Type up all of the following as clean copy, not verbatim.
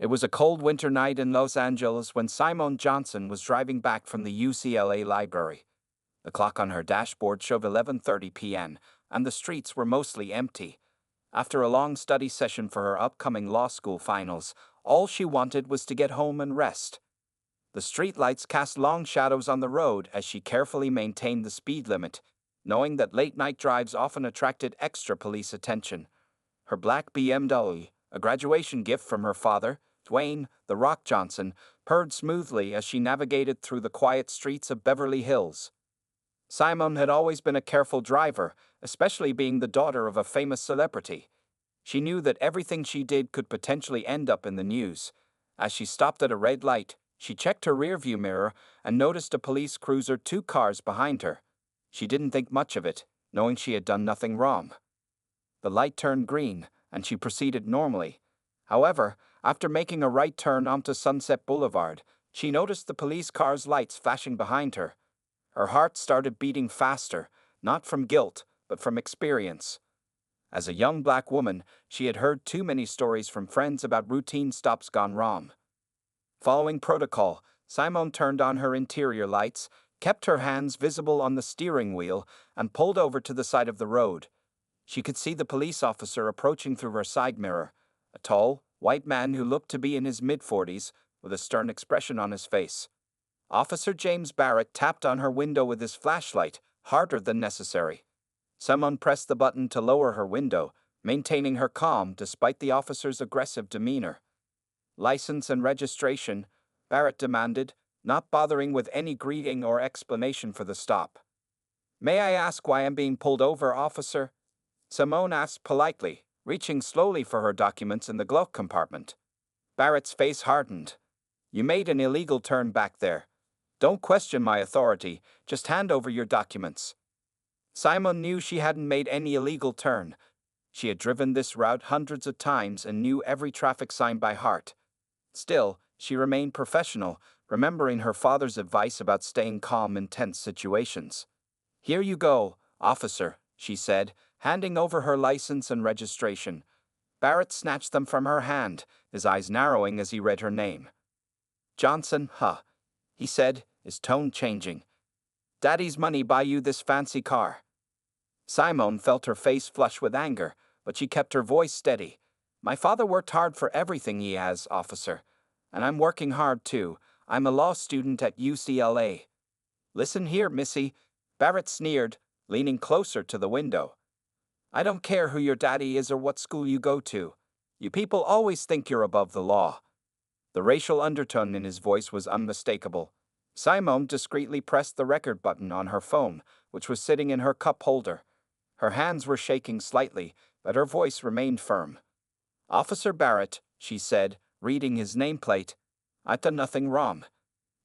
It was a cold winter night in Los Angeles when Simone Johnson was driving back from the UCLA library. The clock on her dashboard showed 11:30 p.m., and the streets were mostly empty. After a long study session for her upcoming law school finals, all she wanted was to get home and rest. The streetlights cast long shadows on the road as she carefully maintained the speed limit, knowing that late-night drives often attracted extra police attention. Her black BMW, a graduation gift from her father, Dwayne "The Rock" Johnson, purred smoothly as she navigated through the quiet streets of Beverly Hills. Simone had always been a careful driver, especially being the daughter of a famous celebrity. She knew that everything she did could potentially end up in the news. As she stopped at a red light, she checked her rearview mirror and noticed a police cruiser 2 cars behind her. She didn't think much of it, knowing she had done nothing wrong. The light turned green, and she proceeded normally. However, after making a right turn onto Sunset Boulevard, she noticed the police car's lights flashing behind her. Her heart started beating faster, not from guilt, but from experience. As a young black woman, she had heard too many stories from friends about routine stops gone wrong. Following protocol, Simone turned on her interior lights, kept her hands visible on the steering wheel, and pulled over to the side of the road. She could see the police officer approaching through her side mirror, a tall, white man who looked to be in his mid-40s, with a stern expression on his face. Officer James Barrett tapped on her window with his flashlight, harder than necessary. Someone pressed the button to lower her window, maintaining her calm despite the officer's aggressive demeanor. "License and registration," Barrett demanded, not bothering with any greeting or explanation for the stop. "May I ask why I'm being pulled over, officer?" Simone asked politely, reaching slowly for her documents in the glove compartment. Barrett's face hardened. "You made an illegal turn back there. Don't question my authority, just hand over your documents." Simone knew she hadn't made any illegal turn. She had driven this route hundreds of times and knew every traffic sign by heart. Still, she remained professional, remembering her father's advice about staying calm in tense situations. "Here you go, officer," she said, handing over her license and registration. Barrett snatched them from her hand, his eyes narrowing as he read her name. "Johnson, huh?" he said, his tone changing. "Daddy's money buy you this fancy car." Simone felt her face flush with anger, but she kept her voice steady. "My father worked hard for everything he has, officer. And I'm working hard too. I'm a law student at UCLA. "Listen here, missy," Barrett sneered, leaning closer to the window. "I don't care who your daddy is or what school you go to. You people always think you're above the law." The racial undertone in his voice was unmistakable. Simone discreetly pressed the record button on her phone, which was sitting in her cup holder. Her hands were shaking slightly, but her voice remained firm. "Officer Barrett," she said, reading his nameplate, "I've done nothing wrong.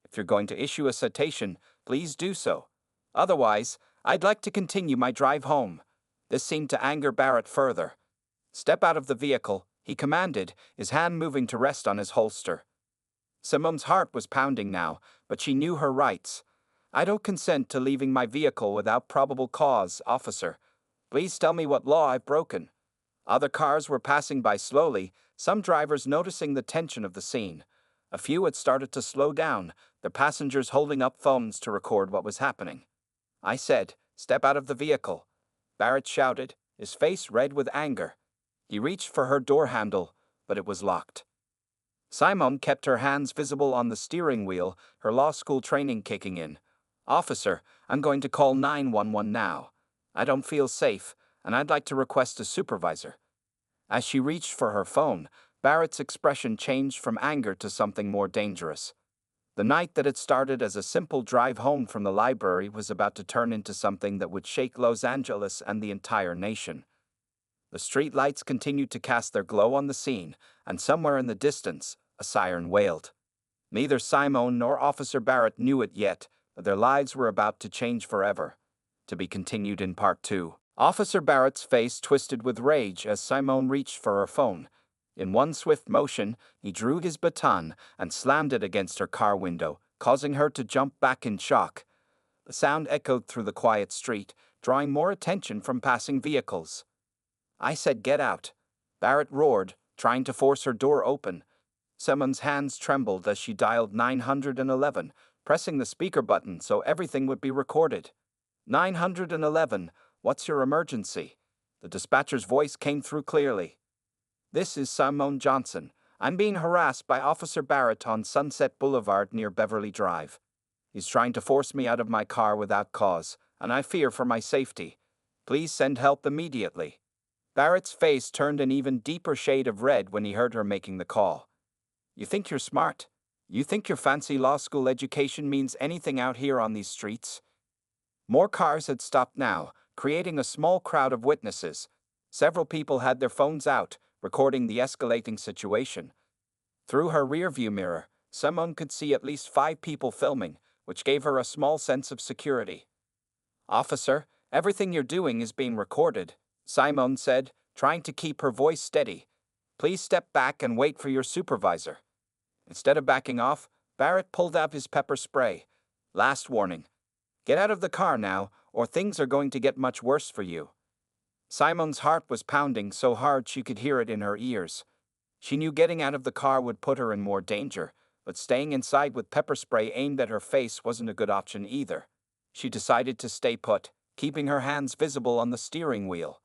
If you're going to issue a citation, please do so. Otherwise, I'd like to continue my drive home." This seemed to anger Barrett further. "Step out of the vehicle," he commanded, his hand moving to rest on his holster. Simone's heart was pounding now, but she knew her rights. "I don't consent to leaving my vehicle without probable cause, officer. Please tell me what law I've broken." Other cars were passing by slowly, some drivers noticing the tension of the scene. A few had started to slow down, their passengers holding up phones to record what was happening. "I said, step out of the vehicle," Barrett shouted, his face red with anger. He reached for her door handle, but it was locked. Simone kept her hands visible on the steering wheel, her law school training kicking in. "Officer, I'm going to call 911 now. I don't feel safe, and I'd like to request a supervisor." As she reached for her phone, Barrett's expression changed from anger to something more dangerous. The night that had started as a simple drive home from the library was about to turn into something that would shake Los Angeles and the entire nation. The street lights continued to cast their glow on the scene, and somewhere in the distance, a siren wailed. Neither Simone nor Officer Barrett knew it yet, but their lives were about to change forever. To be continued in Part 2. Officer Barrett's face twisted with rage as Simone reached for her phone. In one swift motion, he drew his baton and slammed it against her car window, causing her to jump back in shock. The sound echoed through the quiet street, drawing more attention from passing vehicles. "I said get out," Barrett roared, trying to force her door open. Simon's hands trembled as she dialed 911, pressing the speaker button so everything would be recorded. 911, what's your emergency? The dispatcher's voice came through clearly. This is Simone Johnson. I'm being harassed by Officer Barrett on Sunset Boulevard near Beverly Drive. He's trying to force me out of my car without cause, and I fear for my safety. Please send help immediately. Barrett's face turned an even deeper shade of red when he heard her making the call. You think you're smart? You think your fancy law school education means anything out here on these streets? More cars had stopped now, creating a small crowd of witnesses. Several people had their phones out, recording the escalating situation. Through her rearview mirror, Simone could see at least 5 people filming, which gave her a small sense of security. Officer, everything you're doing is being recorded, Simone said, trying to keep her voice steady. Please step back and wait for your supervisor. Instead of backing off, Barrett pulled out his pepper spray. Last warning. Get out of the car now, or things are going to get much worse for you. Simone's heart was pounding so hard she could hear it in her ears. She knew getting out of the car would put her in more danger, but staying inside with pepper spray aimed at her face wasn't a good option either. She decided to stay put, keeping her hands visible on the steering wheel.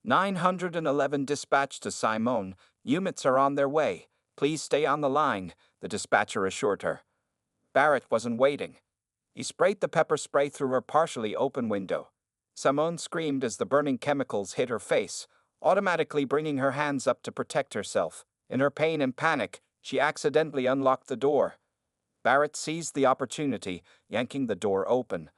911 dispatched to Simone. Units are on their way. Please stay on the line, the dispatcher assured her. Barrett wasn't waiting. He sprayed the pepper spray through her partially open window. Simone screamed as the burning chemicals hit her face, automatically bringing her hands up to protect herself. In her pain and panic, she accidentally unlocked the door. Barrett seized the opportunity, yanking the door open.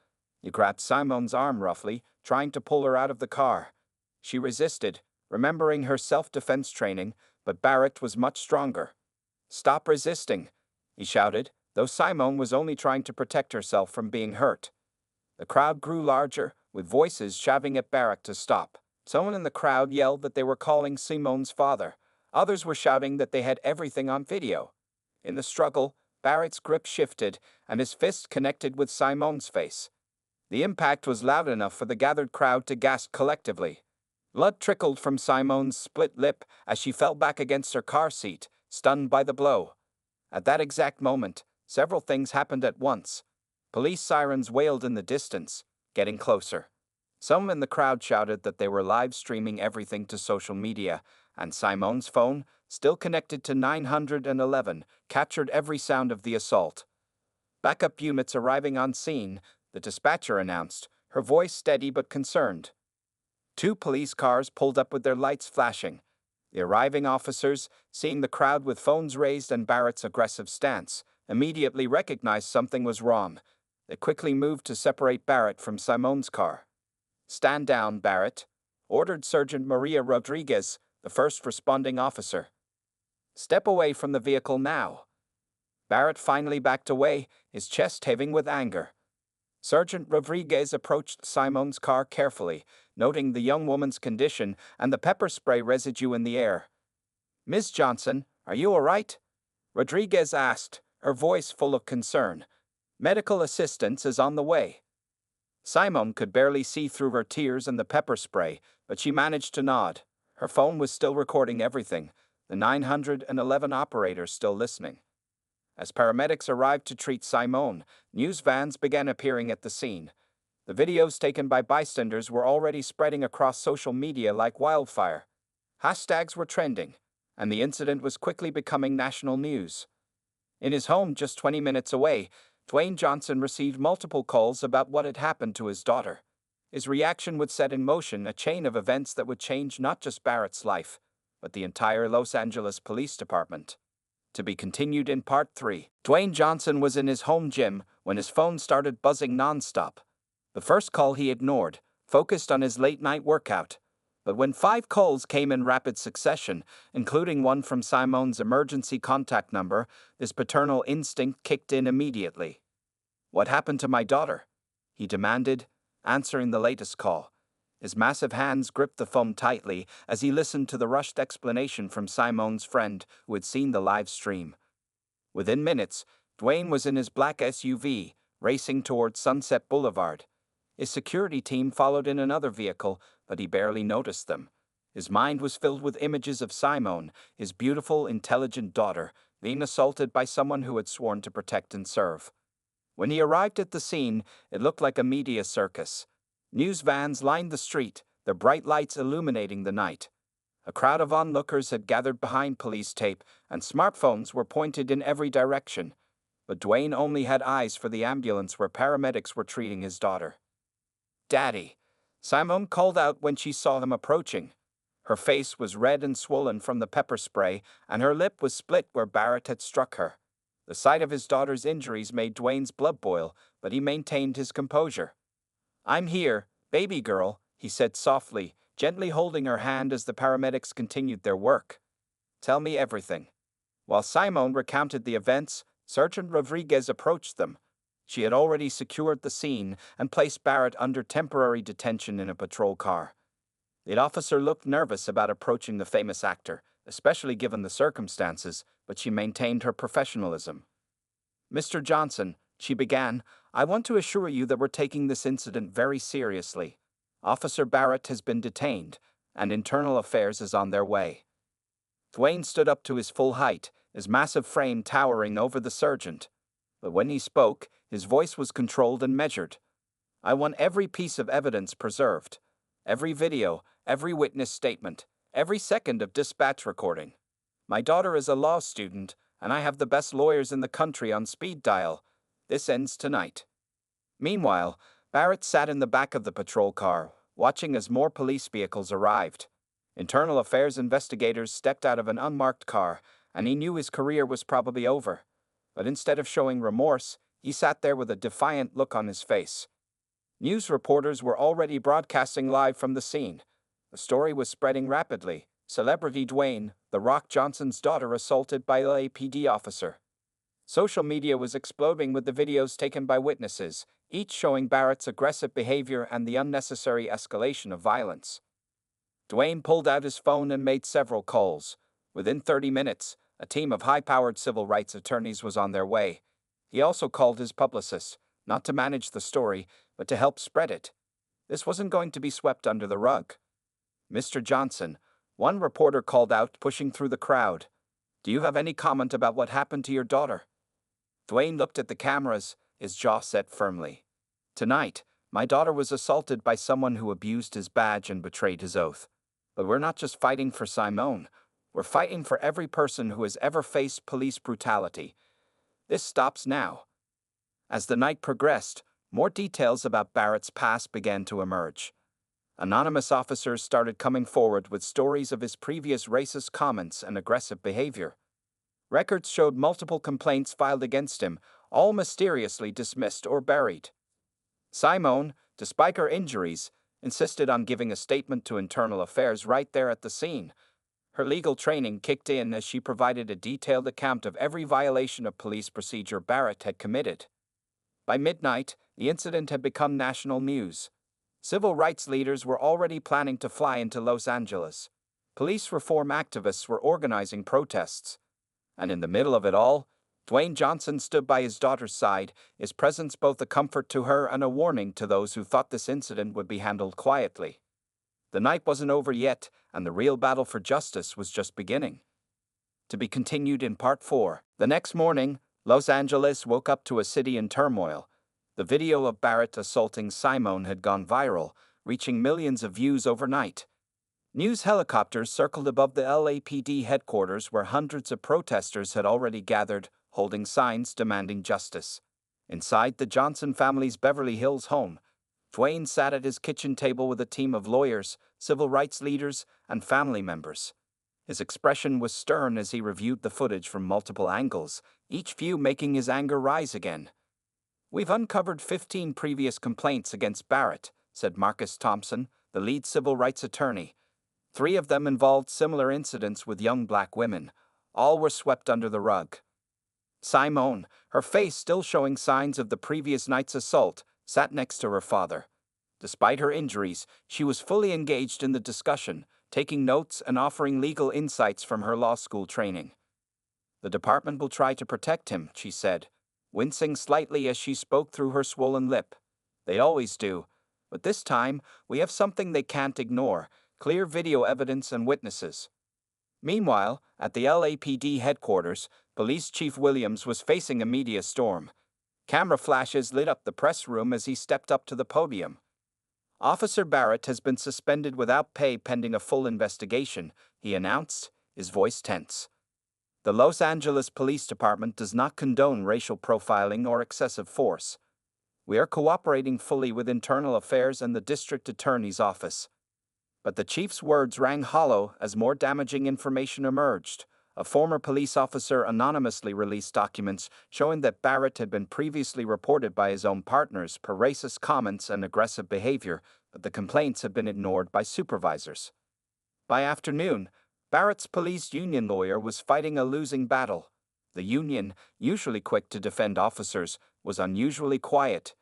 He grabbed Simone's arm roughly, trying to pull her out of the car. She resisted, remembering her self-defense training, but Barrett was much stronger. Stop resisting, he shouted, though Simone was only trying to protect herself from being hurt. The crowd grew larger, with voices shouting at Barrett to stop. Someone in the crowd yelled that they were calling Simone's father. Others were shouting that they had everything on video. In the struggle, Barrett's grip shifted, and his fist connected with Simone's face. The impact was loud enough for the gathered crowd to gasp collectively. Blood trickled from Simone's split lip as she fell back against her car seat, stunned by the blow. At that exact moment, several things happened at once. Police sirens wailed in the distance, getting closer. Some in the crowd shouted that they were live streaming everything to social media, and Simone's phone, still connected to 911, captured every sound of the assault. Backup units arriving on scene, the dispatcher announced, her voice steady but concerned. 2 police cars pulled up with their lights flashing. The arriving officers, seeing the crowd with phones raised and Barrett's aggressive stance, immediately recognized something was wrong. They quickly moved to separate Barrett from Simone's car. Stand down, Barrett, ordered Sergeant Maria Rodriguez, the first responding officer. Step away from the vehicle now. Barrett finally backed away, his chest heaving with anger. Sergeant Rodriguez approached Simone's car carefully, noting the young woman's condition and the pepper spray residue in the air. Ms. Johnson, are you all right? Rodriguez asked, her voice full of concern. Medical assistance is on the way. Simone could barely see through her tears and the pepper spray, but she managed to nod. Her phone was still recording everything, the 911 operator still listening. As paramedics arrived to treat Simone, news vans began appearing at the scene. The videos taken by bystanders were already spreading across social media like wildfire. Hashtags were trending, and the incident was quickly becoming national news. In his home just 20 minutes away, Dwayne Johnson received multiple calls about what had happened to his daughter. His reaction would set in motion a chain of events that would change not just Barrett's life, but the entire Los Angeles Police Department. To be continued in Part 3. Dwayne Johnson was in his home gym when his phone started buzzing nonstop. The first call he ignored, focused on his late-night workout. But when 5 calls came in rapid succession, including one from Simone's emergency contact number, his paternal instinct kicked in immediately. What happened to my daughter? He demanded, answering the latest call. His massive hands gripped the phone tightly as he listened to the rushed explanation from Simone's friend who had seen the live stream. Within minutes, Dwayne was in his black SUV, racing towards Sunset Boulevard. His security team followed in another vehicle, but he barely noticed them. His mind was filled with images of Simone, his beautiful, intelligent daughter, being assaulted by someone who had sworn to protect and serve. When he arrived at the scene, it looked like a media circus. News vans lined the street, their bright lights illuminating the night. A crowd of onlookers had gathered behind police tape, and smartphones were pointed in every direction. But Dwayne only had eyes for the ambulance where paramedics were treating his daughter. "Daddy," Simone called out when she saw him approaching. Her face was red and swollen from the pepper spray, and her lip was split where Barrett had struck her. The sight of his daughter's injuries made Dwayne's blood boil, but he maintained his composure. "I'm here, baby girl," he said softly, gently holding her hand as the paramedics continued their work. "Tell me everything." While Simone recounted the events, Sergeant Rodriguez approached them. She had already secured the scene and placed Barrett under temporary detention in a patrol car. The officer looked nervous about approaching the famous actor, especially given the circumstances, but she maintained her professionalism. "Mr. Johnson," she began, "I want to assure you that we're taking this incident very seriously. Officer Barrett has been detained, and Internal Affairs is on their way." Dwayne stood up to his full height, his massive frame towering over the sergeant. But when he spoke, his voice was controlled and measured. "I want every piece of evidence preserved. Every video, every witness statement, every second of dispatch recording. My daughter is a law student, and I have the best lawyers in the country on speed dial. This ends tonight." Meanwhile, Barrett sat in the back of the patrol car, watching as more police vehicles arrived. Internal Affairs investigators stepped out of an unmarked car, and he knew his career was probably over. But instead of showing remorse, he sat there with a defiant look on his face. News reporters were already broadcasting live from the scene. The story was spreading rapidly. Celebrity Dwayne, The Rock Johnson's daughter, assaulted by LAPD officer. Social media was exploding with the videos taken by witnesses, each showing Barrett's aggressive behavior and the unnecessary escalation of violence. Dwayne pulled out his phone and made several calls. Within 30 minutes, a team of high-powered civil rights attorneys was on their way. He also called his publicist, not to manage the story, but to help spread it. This wasn't going to be swept under the rug. "Mr. Johnson," one reporter called out, pushing through the crowd, "do you have any comment about what happened to your daughter?" Dwayne looked at the cameras, his jaw set firmly. "Tonight, my daughter was assaulted by someone who abused his badge and betrayed his oath. But we're not just fighting for Simone. We're fighting for every person who has ever faced police brutality. This stops now." As the night progressed, more details about Barrett's past began to emerge. Anonymous officers started coming forward with stories of his previous racist comments and aggressive behavior. Records showed multiple complaints filed against him, all mysteriously dismissed or buried. Simone, despite her injuries, insisted on giving a statement to Internal Affairs right there at the scene. Her legal training kicked in as she provided a detailed account of every violation of police procedure Barrett had committed. By midnight, the incident had become national news. Civil rights leaders were already planning to fly into Los Angeles. Police reform activists were organizing protests. And in the middle of it all, Dwayne Johnson stood by his daughter's side, his presence both a comfort to her and a warning to those who thought this incident would be handled quietly. The night wasn't over yet, and the real battle for justice was just beginning. To be continued in Part 4. The next morning, Los Angeles woke up to a city in turmoil. The video of Barrett assaulting Simone had gone viral, reaching millions of views overnight. News helicopters circled above the LAPD headquarters where hundreds of protesters had already gathered, holding signs demanding justice. Inside the Johnson family's Beverly Hills home, Dwayne sat at his kitchen table with a team of lawyers, civil rights leaders, and family members. His expression was stern as he reviewed the footage from multiple angles, each view making his anger rise again. "We've uncovered 15 previous complaints against Barrett," said Marcus Thompson, the lead civil rights attorney. 3 of them involved similar incidents with young black women. All were swept under the rug. Simone, her face still showing signs of the previous night's assault, sat next to her father. Despite her injuries, she was fully engaged in the discussion, taking notes and offering legal insights from her law school training. "The department will try to protect him," she said, wincing slightly as she spoke through her swollen lip. "They always do. But this time, we have something they can't ignore: clear video evidence and witnesses." Meanwhile, at the LAPD headquarters, Police Chief Williams was facing a media storm. Camera flashes lit up the press room as he stepped up to the podium. "Officer Barrett has been suspended without pay pending a full investigation," he announced, his voice tense. "The Los Angeles Police Department does not condone racial profiling or excessive force. We are cooperating fully with Internal Affairs and the District Attorney's Office." But the chief's words rang hollow as more damaging information emerged. A former police officer anonymously released documents showing that Barrett had been previously reported by his own partners for racist comments and aggressive behavior, but the complaints had been ignored by supervisors. By afternoon, Barrett's police union lawyer was fighting a losing battle. The union, usually quick to defend officers, was unusually quiet.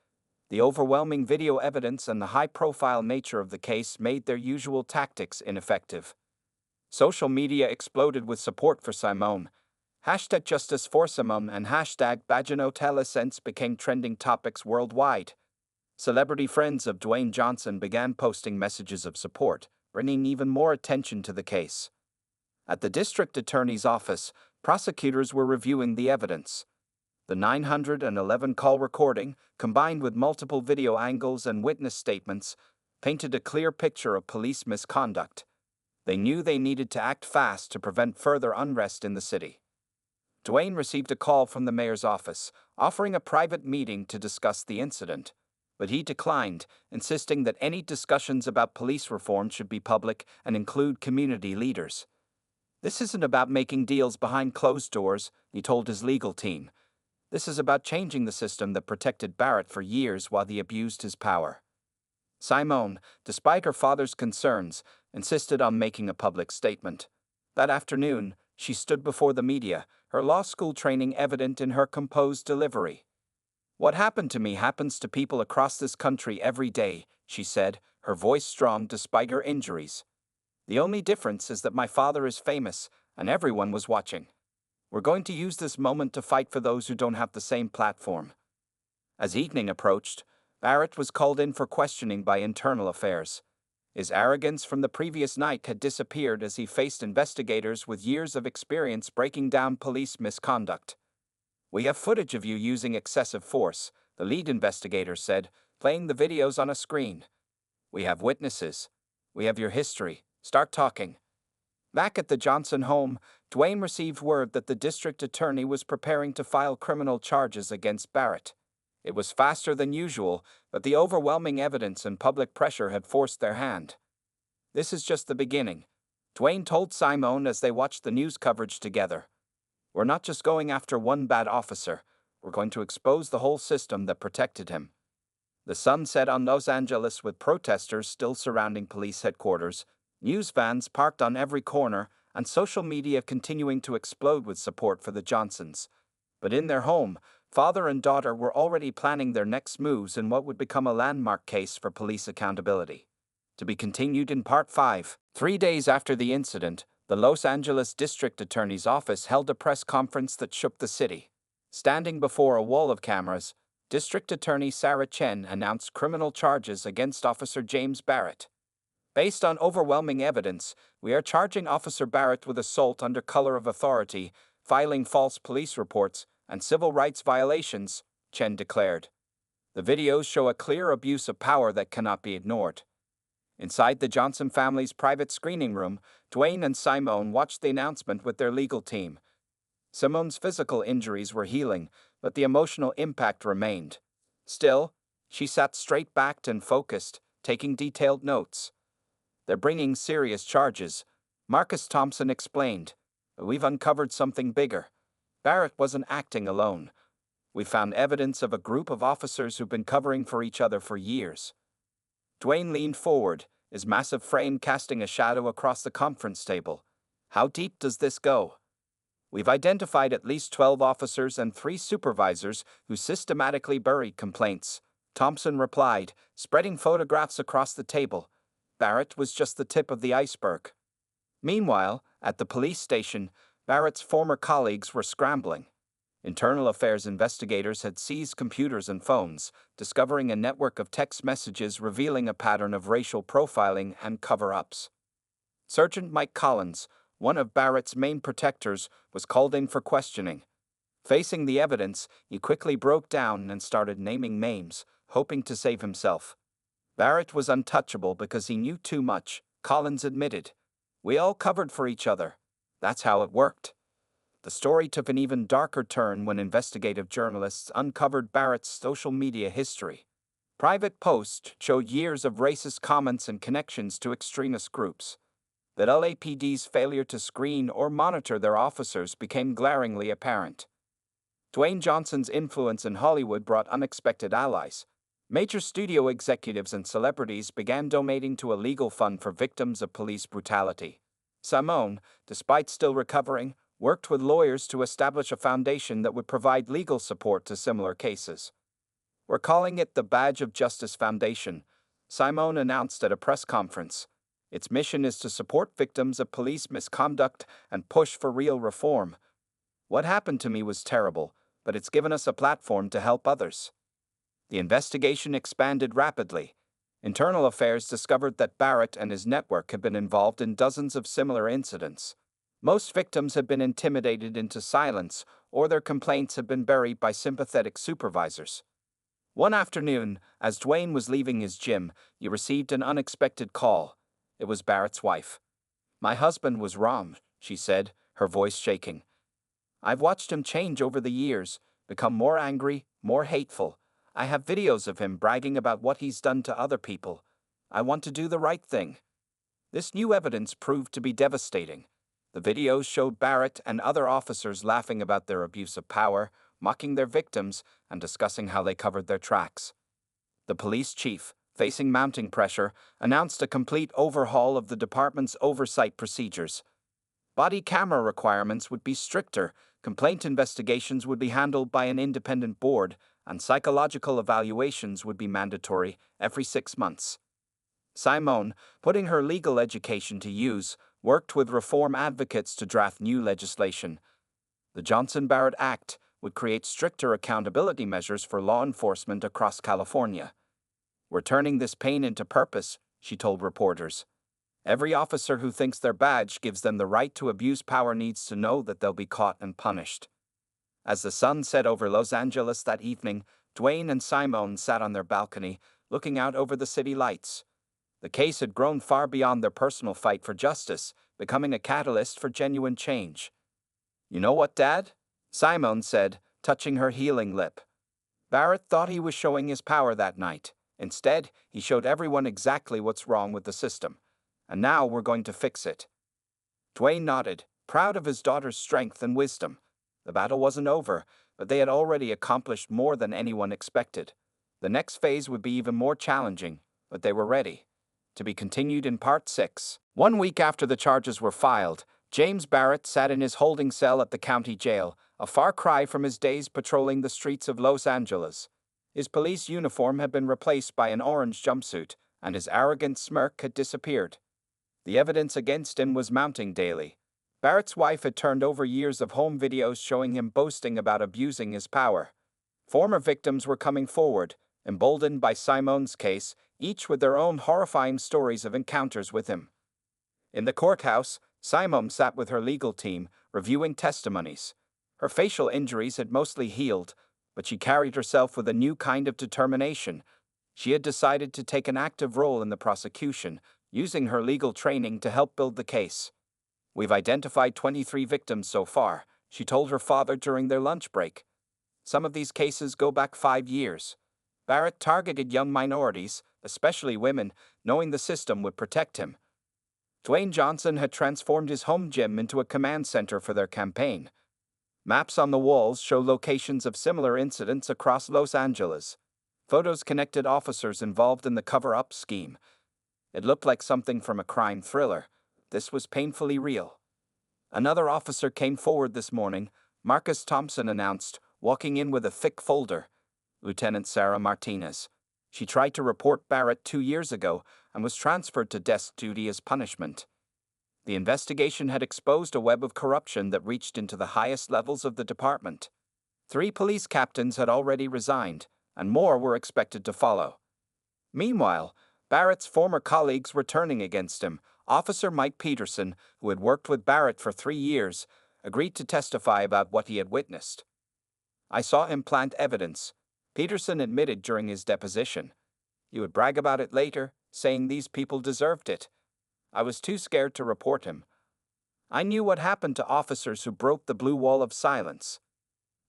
The overwhelming video evidence and the high-profile nature of the case made their usual tactics ineffective. Social media exploded with support for Simone. Hashtag Justice for Simone and hashtag BajanoteleSense became trending topics worldwide. Celebrity friends of Dwayne Johnson began posting messages of support, bringing even more attention to the case. At the district attorney's office, prosecutors were reviewing the evidence. The 911 call recording, combined with multiple video angles and witness statements, painted a clear picture of police misconduct. They knew they needed to act fast to prevent further unrest in the city. Dwayne received a call from the mayor's office, offering a private meeting to discuss the incident. But he declined, insisting that any discussions about police reform should be public and include community leaders. "This isn't about making deals behind closed doors," he told his legal team. "This is about changing the system that protected Barrett for years while he abused his power." Simone, despite her father's concerns, insisted on making a public statement. That afternoon, she stood before the media, her law school training evident in her composed delivery. "What happened to me happens to people across this country every day," she said, her voice strong despite her injuries. "The only difference is that my father is famous, and everyone was watching. We're going to use this moment to fight for those who don't have the same platform." As evening approached, Barrett was called in for questioning by Internal Affairs. His arrogance from the previous night had disappeared as he faced investigators with years of experience breaking down police misconduct. "We have footage of you using excessive force," the lead investigator said, playing the videos on a screen. "We have witnesses. We have your history. Start talking." Back at the Johnson home, Dwayne received word that the district attorney was preparing to file criminal charges against Barrett. It was faster than usual, but the overwhelming evidence and public pressure had forced their hand. "This is just the beginning," Dwayne told Simone as they watched the news coverage together. "We're not just going after one bad officer. We're going to expose the whole system that protected him." The sun set on Los Angeles with protesters still surrounding police headquarters, news vans parked on every corner, and social media continuing to explode with support for the Johnsons. But in their home, father and daughter were already planning their next moves in what would become a landmark case for police accountability. To be continued in Part 5. 3 days after the incident, the Los Angeles District Attorney's Office held a press conference that shook the city. Standing before a wall of cameras, District Attorney Sarah Chen announced criminal charges against Officer James Barrett. "Based on overwhelming evidence, we are charging Officer Barrett with assault under color of authority, filing false police reports, and civil rights violations," Chen declared. "The videos show a clear abuse of power that cannot be ignored." Inside the Johnson family's private screening room, Dwayne and Simone watched the announcement with their legal team. Simone's physical injuries were healing, but the emotional impact remained. Still, she sat straight-backed and focused, taking detailed notes. "They're bringing serious charges," Marcus Thompson explained. "We've uncovered something bigger. Barrett wasn't acting alone. We found evidence of a group of officers who've been covering for each other for years." Dwayne leaned forward, his massive frame casting a shadow across the conference table. "How deep does this go?" "We've identified at least 12 officers and 3 supervisors who systematically buried complaints," Thompson replied, spreading photographs across the table. Barrett was just the tip of the iceberg. Meanwhile, at the police station, Barrett's former colleagues were scrambling. Internal Affairs investigators had seized computers and phones, discovering a network of text messages revealing a pattern of racial profiling and cover-ups. Sergeant Mike Collins, one of Barrett's main protectors, was called in for questioning. Facing the evidence, he quickly broke down and started naming names, hoping to save himself. Barrett was untouchable because he knew too much, Collins admitted. We all covered for each other. That's how it worked. The story took an even darker turn when investigative journalists uncovered Barrett's social media history. Private posts showed years of racist comments and connections to extremist groups. The LAPD's failure to screen or monitor their officers became glaringly apparent. Dwayne Johnson's influence in Hollywood brought unexpected allies. Major studio executives and celebrities began donating to a legal fund for victims of police brutality. Simone, despite still recovering, worked with lawyers to establish a foundation that would provide legal support to similar cases. We're calling it the Badge of Justice Foundation, Simone announced at a press conference. Its mission is to support victims of police misconduct and push for real reform. What happened to me was terrible, but it's given us a platform to help others. The investigation expanded rapidly. Internal Affairs discovered that Barrett and his network had been involved in dozens of similar incidents. Most victims had been intimidated into silence, or their complaints had been buried by sympathetic supervisors. One afternoon, as Dwayne was leaving his gym, he received an unexpected call. It was Barrett's wife. My husband was wrong, she said, her voice shaking. I've watched him change over the years, become more angry, more hateful. I have videos of him bragging about what he's done to other people. I want to do the right thing. This new evidence proved to be devastating. The videos showed Barrett and other officers laughing about their abuse of power, mocking their victims, and discussing how they covered their tracks. The police chief, facing mounting pressure, announced a complete overhaul of the department's oversight procedures. Body camera requirements would be stricter, complaint investigations would be handled by an independent board, and psychological evaluations would be mandatory every 6 months. Simone, putting her legal education to use, worked with reform advocates to draft new legislation. The Johnson-Barrett Act would create stricter accountability measures for law enforcement across California. We're turning this pain into purpose, she told reporters. Every officer who thinks their badge gives them the right to abuse power needs to know that they'll be caught and punished. As the sun set over Los Angeles that evening, Dwayne and Simone sat on their balcony, looking out over the city lights. The case had grown far beyond their personal fight for justice, becoming a catalyst for genuine change. You know what, Dad? Simone said, touching her healing lip. Barrett thought he was showing his power that night. Instead, he showed everyone exactly what's wrong with the system. And now we're going to fix it. Dwayne nodded, proud of his daughter's strength and wisdom. The battle wasn't over, but they had already accomplished more than anyone expected. The next phase would be even more challenging, but they were ready. To be continued in Part 6. 1 week after the charges were filed, James Barrett sat in his holding cell at the county jail, a far cry from his days patrolling the streets of Los Angeles. His police uniform had been replaced by an orange jumpsuit, and his arrogant smirk had disappeared. The evidence against him was mounting daily. Barrett's wife had turned over years of home videos showing him boasting about abusing his power. Former victims were coming forward, emboldened by Simone's case, each with their own horrifying stories of encounters with him. In the courthouse, Simone sat with her legal team, reviewing testimonies. Her facial injuries had mostly healed, but she carried herself with a new kind of determination. She had decided to take an active role in the prosecution, using her legal training to help build the case. We've identified 23 victims so far, she told her father during their lunch break. Some of these cases go back 5 years. Barrett targeted young minorities, especially women, knowing the system would protect him. Dwayne Johnson had transformed his home gym into a command center for their campaign. Maps on the walls show locations of similar incidents across Los Angeles. Photos connected officers involved in the cover-up scheme. It looked like something from a crime thriller. This was painfully real. Another officer came forward this morning, Marcus Thompson announced, walking in with a thick folder. Lieutenant Sarah Martinez. She tried to report Barrett 2 years ago and was transferred to desk duty as punishment. The investigation had exposed a web of corruption that reached into the highest levels of the department. 3 police captains had already resigned, and more were expected to follow. Meanwhile, Barrett's former colleagues were turning against him, Officer Mike Peterson, who had worked with Barrett for 3 years, agreed to testify about what he had witnessed. "I saw him plant evidence," Peterson admitted during his deposition. "He would brag about it later, saying these people deserved it. I was too scared to report him. I knew what happened to officers who broke the blue wall of silence."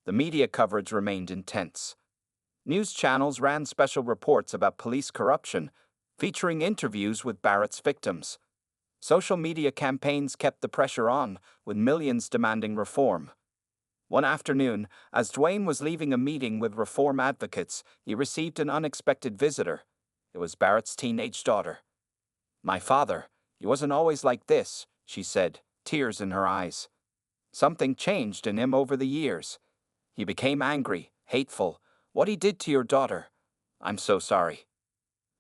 The media coverage remained intense. News channels ran special reports about police corruption, featuring interviews with Barrett's victims. Social media campaigns kept the pressure on, with millions demanding reform. One afternoon, as Dwayne was leaving a meeting with reform advocates, he received an unexpected visitor. It was Barrett's teenage daughter. "My father, he wasn't always like this," she said, tears in her eyes. "Something changed in him over the years. He became angry, hateful. What he did to your daughter. I'm so sorry."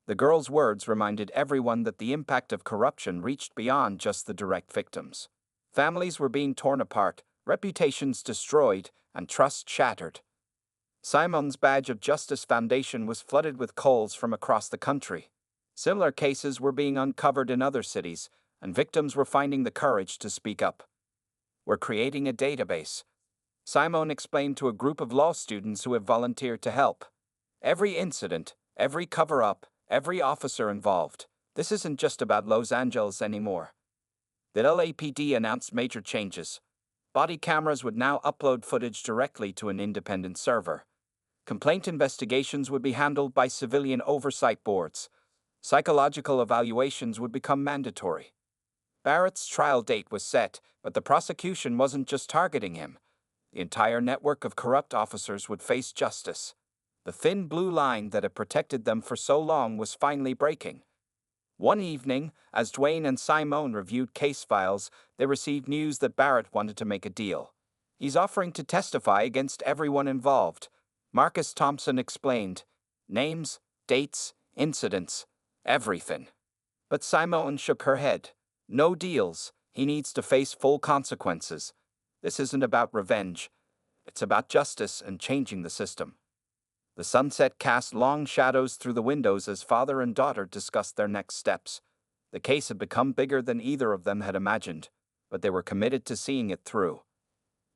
The girl's words reminded everyone that the impact of corruption reached beyond just the direct victims. Families were being torn apart, reputations destroyed, and trust shattered. Simon's Badge of Justice Foundation was flooded with calls from across the country. Similar cases were being uncovered in other cities, and victims were finding the courage to speak up. "We're creating a database," Simon explained to a group of law students who have volunteered to help. "Every incident, every cover-up, every officer involved. This isn't just about Los Angeles anymore." The LAPD announced major changes. Body cameras would now upload footage directly to an independent server. Complaint investigations would be handled by civilian oversight boards. Psychological evaluations would become mandatory. Barrett's trial date was set, but the prosecution wasn't just targeting him. The entire network of corrupt officers would face justice. The thin blue line that had protected them for so long was finally breaking. One evening, as Dwayne and Simon reviewed case files, they received news that Barrett wanted to make a deal. "He's offering to testify against everyone involved," Marcus Thompson explained. "Names, dates, incidents, everything." But Simon shook her head. "No deals. He needs to face full consequences. This isn't about revenge. It's about justice and changing the system." The sunset cast long shadows through the windows as father and daughter discussed their next steps. The case had become bigger than either of them had imagined, but they were committed to seeing it through.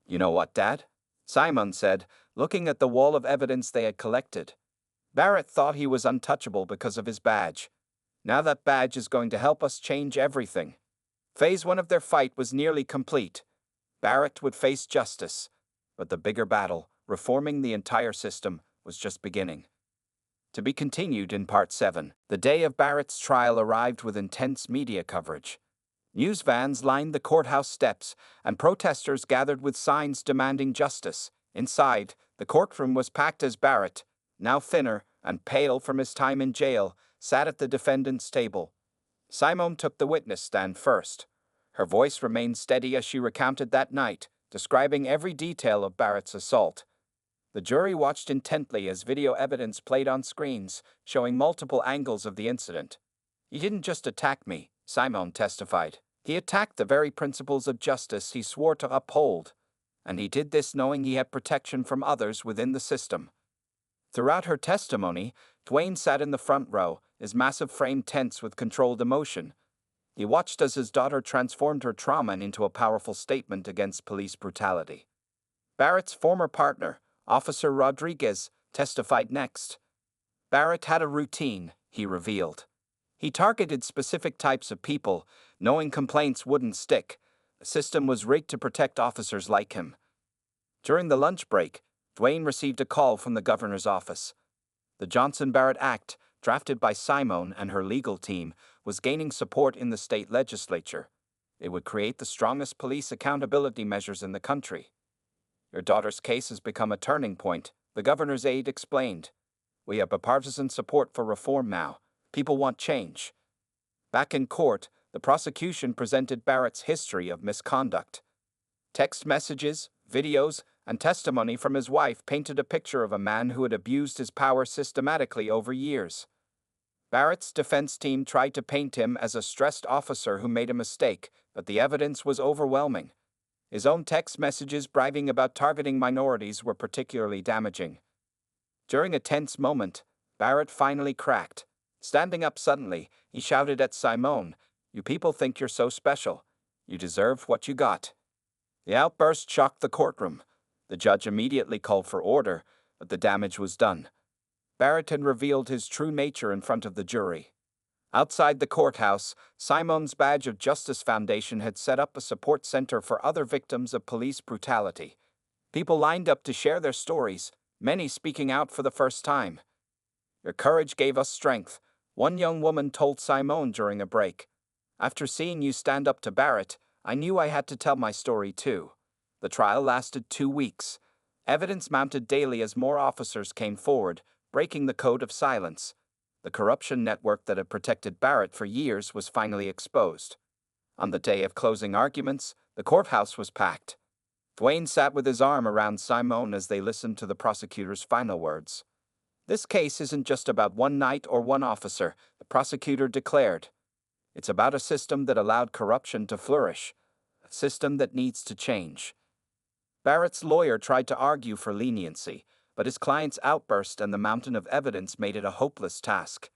"You know what, Dad?" Simon said, looking at the wall of evidence they had collected. "Barrett thought he was untouchable because of his badge. Now that badge is going to help us change everything." Phase 1 of their fight was nearly complete. Barrett would face justice, but the bigger battle, reforming the entire system, was just beginning. To be continued in Part 7. The day of Barrett's trial arrived with intense media coverage. News vans lined the courthouse steps, and protesters gathered with signs demanding justice. Inside, the courtroom was packed as Barrett, now thinner and pale from his time in jail, sat at the defendant's table. Simon took the witness stand first. Her voice remained steady as she recounted that night, describing every detail of Barrett's assault. The jury watched intently as video evidence played on screens, showing multiple angles of the incident. "He didn't just attack me," Simon testified. "He attacked the very principles of justice he swore to uphold. And he did this knowing he had protection from others within the system." Throughout her testimony, Dwayne sat in the front row, his massive frame tense with controlled emotion. He watched as his daughter transformed her trauma into a powerful statement against police brutality. Barrett's former partner, Officer Rodriguez, testified next. Barrett had a routine, he revealed. He targeted specific types of people, knowing complaints wouldn't stick. The system was rigged to protect officers like him. During the lunch break, Dwayne received a call from the governor's office. The Johnson-Barrett Act, drafted by Simon and her legal team, was gaining support in the state legislature. It would create the strongest police accountability measures in the country. "Your daughter's case has become a turning point," the governor's aide explained. "We have bipartisan support for reform now. People want change." Back in court, the prosecution presented Barrett's history of misconduct. Text messages, videos, and testimony from his wife painted a picture of a man who had abused his power systematically over years. Barrett's defense team tried to paint him as a stressed officer who made a mistake, but the evidence was overwhelming. His own text messages bragging about targeting minorities were particularly damaging. During a tense moment, Barrett finally cracked. Standing up suddenly, he shouted at Simon, You people think you're so special. You deserve what you got." The outburst shocked the courtroom. The judge immediately called for order, but the damage was done. Barrett had revealed his true nature in front of the jury. Outside the courthouse, Simon's Badge of Justice Foundation had set up a support center for other victims of police brutality. People lined up to share their stories, many speaking out for the first time. "Your courage gave us strength," one young woman told Simone during a break. "After seeing you stand up to Barrett, I knew I had to tell my story too." The trial lasted 2 weeks. Evidence mounted daily as more officers came forward, breaking the code of silence. The corruption network that had protected Barrett for years was finally exposed. On the day of closing arguments, the courthouse was packed. Dwayne sat with his arm around Simone as they listened to the prosecutor's final words. "This case isn't just about one night or one officer," the prosecutor declared. "It's about a system that allowed corruption to flourish, a system that needs to change." Barrett's lawyer tried to argue for leniency, but his client's outburst and the mountain of evidence made it a hopeless task.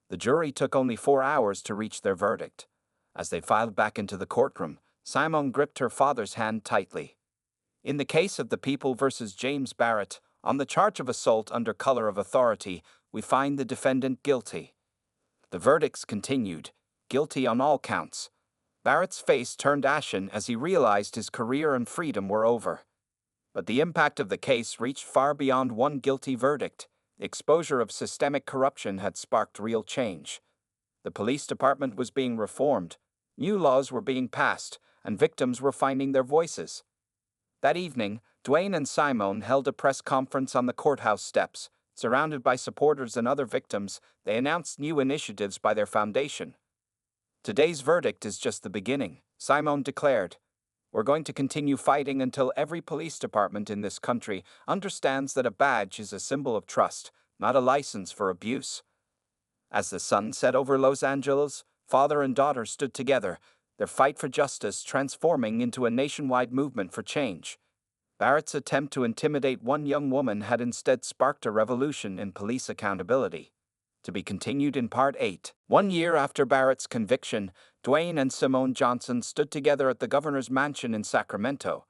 The jury took only 4 hours to reach their verdict. As they filed back into the courtroom, Simone gripped her father's hand tightly. "In the case of the People versus James Barrett, on the charge of assault under color of authority, we find the defendant guilty." The verdicts continued, guilty on all counts. Barrett's face turned ashen as he realized his career and freedom were over. But the impact of the case reached far beyond one guilty verdict. The exposure of systemic corruption had sparked real change. The police department was being reformed, new laws were being passed, and victims were finding their voices. That evening, Dwayne and Simone held a press conference on the courthouse steps. Surrounded by supporters and other victims, they announced new initiatives by their foundation. "Today's verdict is just the beginning," Simone declared. "We're going to continue fighting until every police department in this country understands that a badge is a symbol of trust, not a license for abuse." As the sun set over Los Angeles, father and daughter stood together, their fight for justice transforming into a nationwide movement for change. Barrett's attempt to intimidate one young woman had instead sparked a revolution in police accountability. To be continued in Part 8. 1 year after Barrett's conviction, Dwayne and Simone Johnson stood together at the governor's mansion in Sacramento.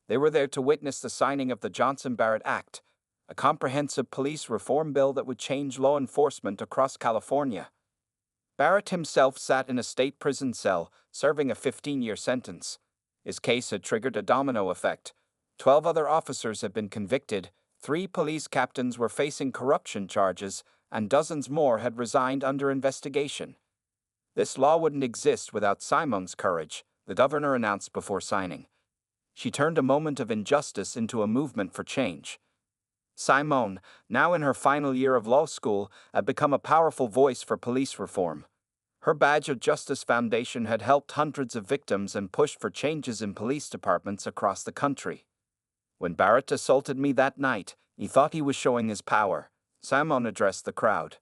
They were there to witness the signing of the Johnson-Barrett Act, a comprehensive police reform bill that would change law enforcement across California. Barrett himself sat in a state prison cell, serving a 15-year sentence. His case had triggered a domino effect. 12 other officers had been convicted, 3 police captains were facing corruption charges, and dozens more had resigned under investigation. "This law wouldn't exist without Simone's courage," the governor announced before signing. She turned a moment of injustice into a movement for change. Simone, now in her final year of law school, had become a powerful voice for police reform. Her Badge of Justice Foundation had helped hundreds of victims and pushed for changes in police departments across the country. "When Barrett assaulted me that night, he thought he was showing his power," Simone addressed the crowd.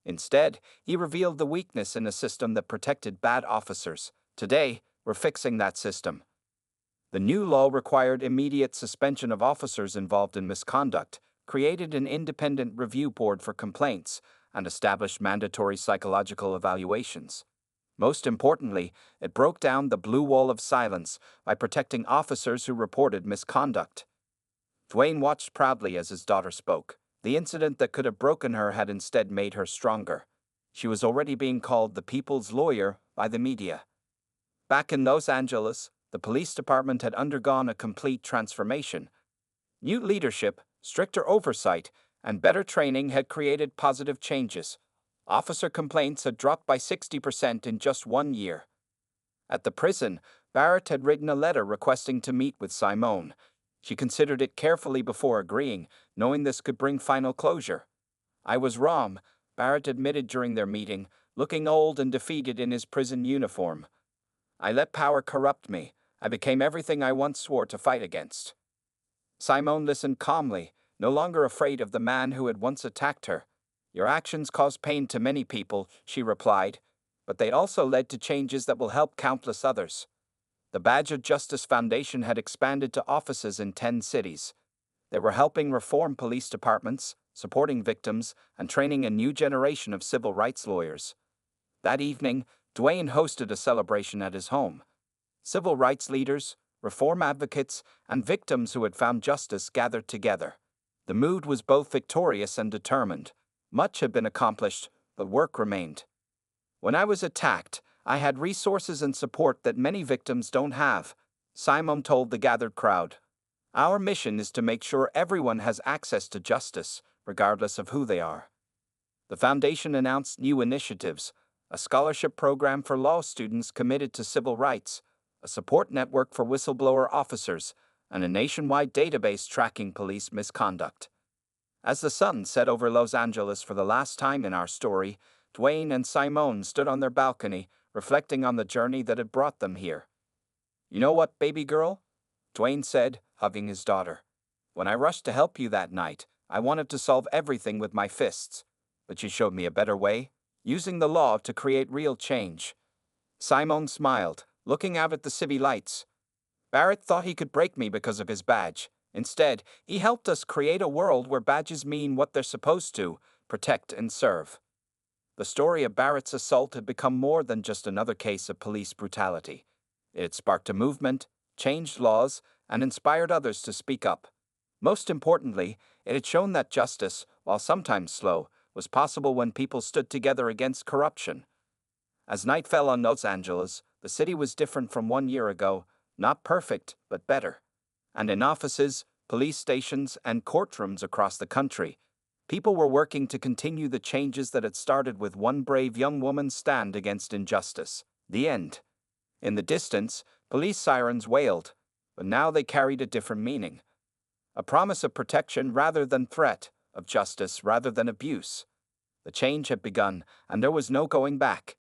Instead, he revealed the weakness in a system that protected bad officers. "Today, we're fixing that system." The new law required immediate suspension of officers involved in misconduct, created an independent review board for complaints, and established mandatory psychological evaluations. Most importantly, it broke down the blue wall of silence by protecting officers who reported misconduct. Dwayne watched proudly as his daughter spoke. The incident that could have broken her had instead made her stronger. She was already being called the people's lawyer by the media. Back in Los Angeles, the police department had undergone a complete transformation. New leadership, stricter oversight, and better training had created positive changes. Officer complaints had dropped by 60% in just 1 year. At the prison, Barrett had written a letter requesting to meet with Simone. She considered it carefully before agreeing, knowing this could bring final closure. "I was wrong," Barrett admitted during their meeting, looking old and defeated in his prison uniform. "I let power corrupt me. I became everything I once swore to fight against." Simone listened calmly, no longer afraid of the man who had once attacked her. "Your actions caused pain to many people," she replied, "but they also led to changes that will help countless others." The Badge of Justice Foundation had expanded to offices in 10 cities. They were helping reform police departments, supporting victims, and training a new generation of civil rights lawyers. That evening, Dwayne hosted a celebration at his home. Civil rights leaders, reform advocates, and victims who had found justice gathered together. The mood was both victorious and determined. Much had been accomplished, but work remained. When I was attacked, I had resources and support that many victims don't have, Simon told the gathered crowd. Our mission is to make sure everyone has access to justice, regardless of who they are. The foundation announced new initiatives: a scholarship program for law students committed to civil rights, a support network for whistleblower officers, and a nationwide database tracking police misconduct. As the sun set over Los Angeles for the last time in our story, Dwayne and Simone stood on their balcony, reflecting on the journey that had brought them here. "You know what, baby girl?" Dwayne said, hugging his daughter. "When I rushed to help you that night, I wanted to solve everything with my fists. But you showed me a better way, using the law to create real change." Simone smiled, looking out at the city lights. "Barrett thought he could break me because of his badge. Instead, he helped us create a world where badges mean what they're supposed to: protect and serve." The story of Barrett's assault had become more than just another case of police brutality. It had sparked a movement, changed laws, and inspired others to speak up. Most importantly, it had shown that justice, while sometimes slow, was possible when people stood together against corruption. As night fell on Los Angeles, the city was different from 1 year ago, not perfect, but better. And in offices, police stations, and courtrooms across the country, people were working to continue the changes that had started with one brave young woman's stand against injustice. The end. In the distance, police sirens wailed, but now they carried a different meaning. A promise of protection rather than threat, of justice rather than abuse. The change had begun, and there was no going back.